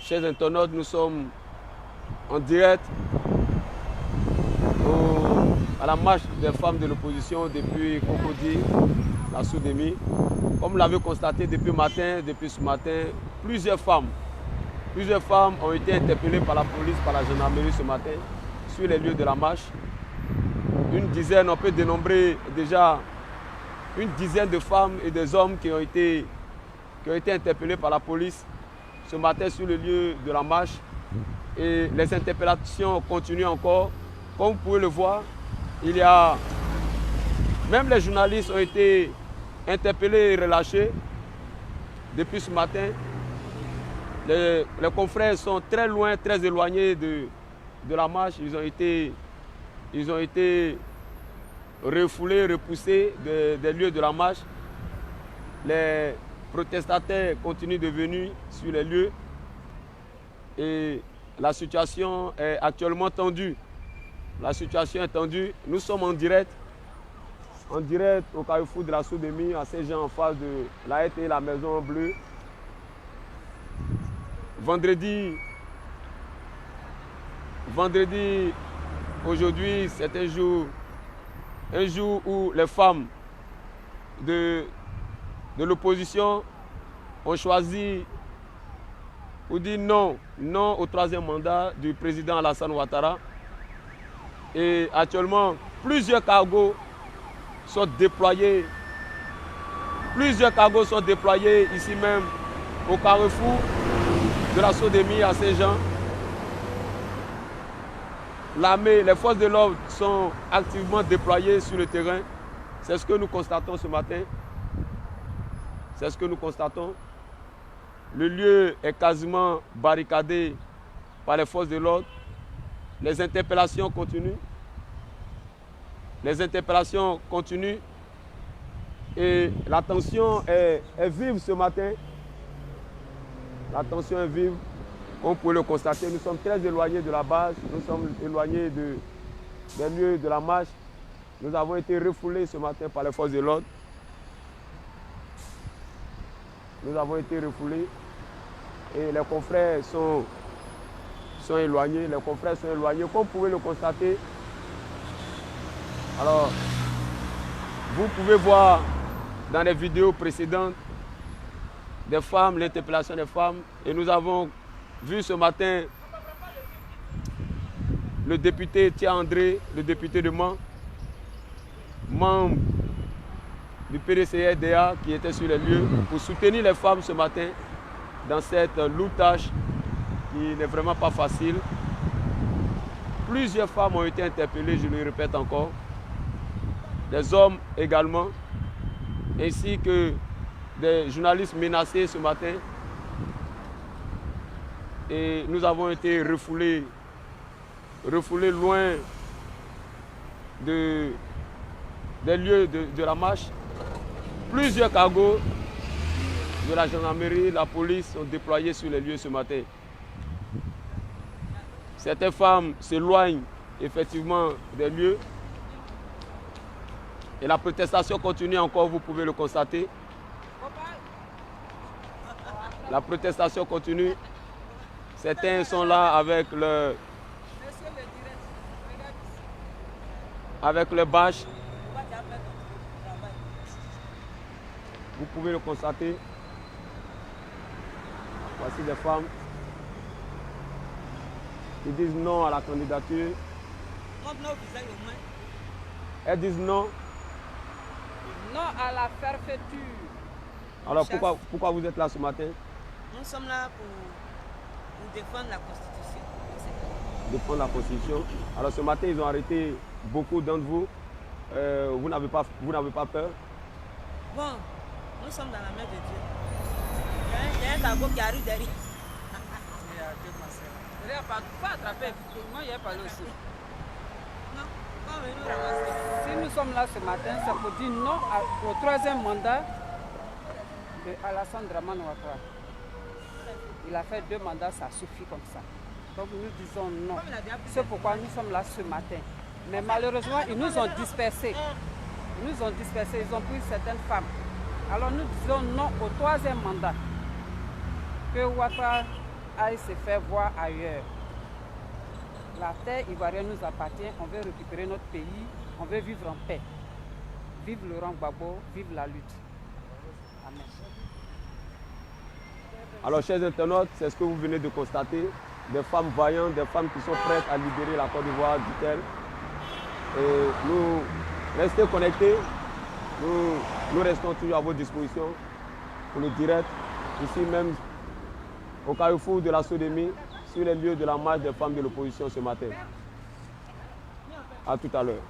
chers internautes, nous sommes en direct à la marche des femmes de l'opposition depuis Cocody, la Soudémie. Comme vous l'avez constaté depuis ce matin, plusieurs femmes ont été interpellées par la police, par la gendarmerie ce matin, sur les lieux de la marche. Une dizaine, on peut dénombrer déjà une dizaine de femmes et des hommes qui ont été interpellés par la police ce matin sur le lieu de la marche. Et les interpellations continuent encore. Comme vous pouvez le voir, même les journalistes ont été interpellés et relâchés depuis ce matin. Les confrères sont très loin, très éloignés de la marche. Ils ont été refoulés, repoussés des lieux de la marche. Les protestataires continuent de venir sur les lieux et la situation est actuellement tendue. La situation est tendue. Nous sommes en direct au carrefour de la Soudémie, à Saint-Jean, en face de la haie et la Maison Bleue. Vendredi, aujourd'hui, c'est un jour où les femmes de l'opposition ont choisi pour dire non au troisième mandat du président Alassane Ouattara. Et actuellement, plusieurs cargos sont déployés. Ici même au carrefour de la Soudémie à Saint-Jean. L'armée, les forces de l'ordre sont activement déployées sur le terrain. C'est ce que nous constatons ce matin. C'est ce que nous constatons. Le lieu est quasiment barricadé par les forces de l'ordre. Les interpellations continuent. Et la tension est vive ce matin. La tension est vive. Comme vous pouvez le constater, nous sommes très éloignés de la base. Nous sommes éloignés des lieux de la marche. Nous avons été refoulés ce matin par les forces de l'ordre. Nous avons été refoulés. Et les confrères sont éloignés. Comme vous pouvez le constater. Alors, vous pouvez voir dans les vidéos précédentes des femmes, l'interpellation des femmes. Et nous avons vu ce matin le député Tia André, le député de Mans, membre du PDCRDA qui était sur les lieux pour soutenir les femmes ce matin dans cette lourde tâche qui n'est vraiment pas facile. Plusieurs femmes ont été interpellées, je le répète encore. Des hommes également, ainsi que des journalistes menacés ce matin. Et nous avons été refoulés loin des lieux de la marche. Plusieurs cargos de la gendarmerie, la police sont déployés sur les lieux ce matin. Certaines femmes s'éloignent effectivement des lieux. Et la protestation continue encore, vous pouvez le constater. La protestation continue. Certains sont là avec le bâche. Vous pouvez le constater. Voici des femmes qui disent non à la candidature. Elles disent non. Non à la fermeture. Alors pourquoi vous êtes là ce matin? Nous sommes là pour défendre la Constitution. Défendre la Constitution. Alors ce matin, ils ont arrêté beaucoup d'entre vous. Vous n'avez pas peur? Bon, nous sommes dans la main de Dieu. Il y a un cargo qui arrive derrière. Il n'y a pas attraper. Moi, il n'y a pas aussi. Non, pas venir. Si nous sommes là ce matin, c'est pour dire non au troisième mandat de Alassane Dramane Ouattara. Il a fait 2 mandats, ça suffit comme ça. Donc nous disons non. C'est pourquoi nous sommes là ce matin. Mais malheureusement, ils nous ont dispersés. Ils ont pris certaines femmes. Alors nous disons non au troisième mandat. Que Ouattara aillent se faire voir ailleurs. La terre ivoirienne nous appartient, on veut récupérer notre pays, on veut vivre en paix. Vive Laurent Gbagbo, vive la lutte. Amen. Alors, chers internautes, c'est ce que vous venez de constater. Des femmes vaillantes, des femmes qui sont prêtes à libérer la Côte d'Ivoire, dit-elle. Et nous, restez connectés. Nous restons toujours à votre disposition pour le direct. Ici même, au carrefour de la Sodomie, sur les lieux de la marche des femmes de l'opposition ce matin. À tout à l'heure.